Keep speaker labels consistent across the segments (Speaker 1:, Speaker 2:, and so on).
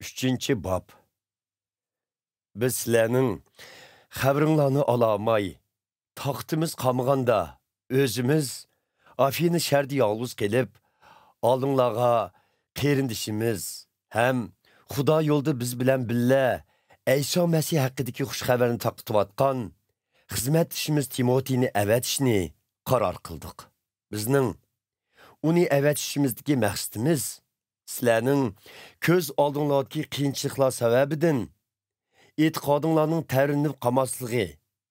Speaker 1: 3. Bab. Biz sizlarning xabaringlarni olamay, taxtimiz qamganda, o'zimiz Afini shardi yolg'iz kelib, oldinglarga qerindishimiz ham Xudo yo'lda biz bilan billa Ayso Masih haqidagi xush xabarni taqtiyotgan xizmatchimiz Timotini avatishni qaror qildik. Bizning uni avatishimizdagi maqsadimiz sizlarning ko'z oldinglardagi qiyinchiliklar sababidan e'tiqodinglarning ta'rinib qolmasligi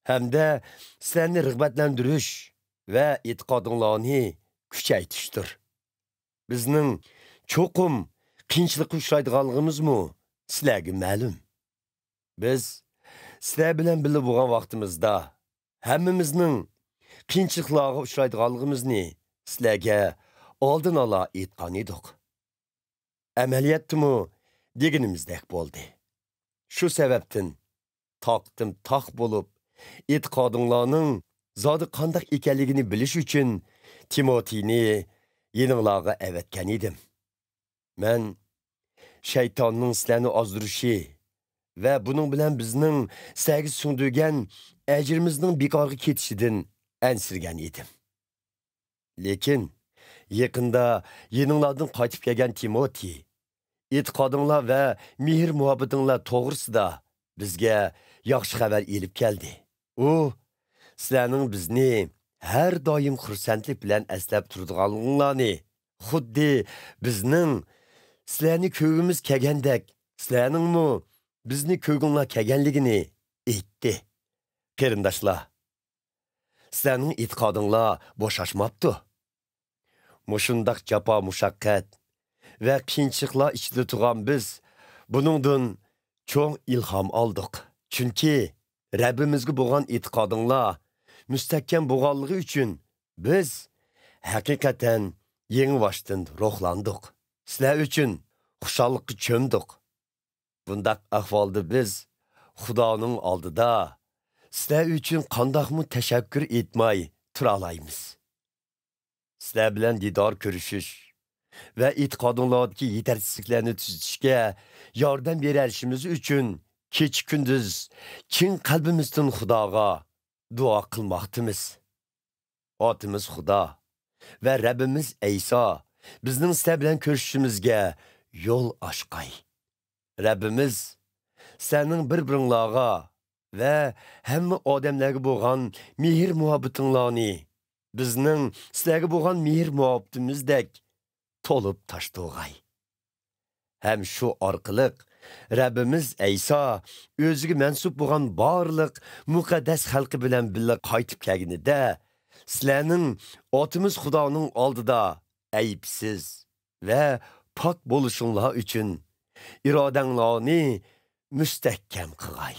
Speaker 1: hamda sizlarni rag'batlantirish va e'tiqodinglarni kuchaytirishdir. Bizning cho'qim qiyinchilikqa uchraydiganligimizmi sizlarga ma'lum. Biz sizlar bilan birga bo'lgan vaqtimizda hammamizning qiyinchiliklarga uchraydiganligimizni sizlarga oldin ola aytgan edik. Amaliyotmi deganimizdek bo'ldi. Shu sababdan taqtim taq bo'lib, e'tiqodinglarning zodi qanday ekanligini bilish uchun Timotini yeninglarga avatgan edim. Men shaytonning sizlarni ozdirishi va buning bilan bizning sizlarga sungdirgan ajrimizning bekorga ketishidan ansirgan edim. Lekin yaqinda yeninglardan qaytib kelgan Timoti e'tiqodinglar va mehr muhabbatinglar to'g'risida bizga yaxshi xabar elib keldi. U sizlarning bizni har doim xursandlik bilan eslab turadiganliginglarni, xuddi bizning sizlarni ko'gimiz kelgandek, sizlarningmi bizni ko'ginglar kelganligini aytdi. Qarindoshlar, sizlarning e'tiqodinglar bo'shashmabdi. Mushundaq jafo mushaqqat va qiyinchiliklar ichida turgan biz buningdan cho'ng ilhom oldik. Chunki Rabbimizga bo'lgan e'tiqodinglar mustahkam bo'lganligi uchun biz haqiqatan yangi boshdan ruhlandik. Sizlar uchun xushallikqa cho'mdik. Bundaq ahvolda biz Xudoning oldida sizlar uchun qandoqmi tashakkur etmay tura olamiz. Sizlar bilan didor ko'rishish va e'tiqodinglardagi yetarсizliklarni tuzatishga yordam berishimiz uchun kech-kunduz chin qalbimizdan Xudoga duo qilmoqdamiz. Otimiz Xudo va Rabbimiz Ayso bizning sizlar bilan ko'rishishimizga yo'l ochqay. Rabbimiz sening bir-biringlarga va hamma odamlarga bo'lgan mehr muhabbatinglarni bizning sizlarga bo'lgan mehr muhabbatimizdek to'lib tashdog'ay. Hem shu orqali Rabbimiz Ayso o'ziga mansub bo'lgan barliq muqaddas xalqi bilan birga qaytib kelganida sizlarning otimiz Xudoning oldida aybsiz va pok bo'lishinglar uchun irodanglarni mustahkam qilg'ay.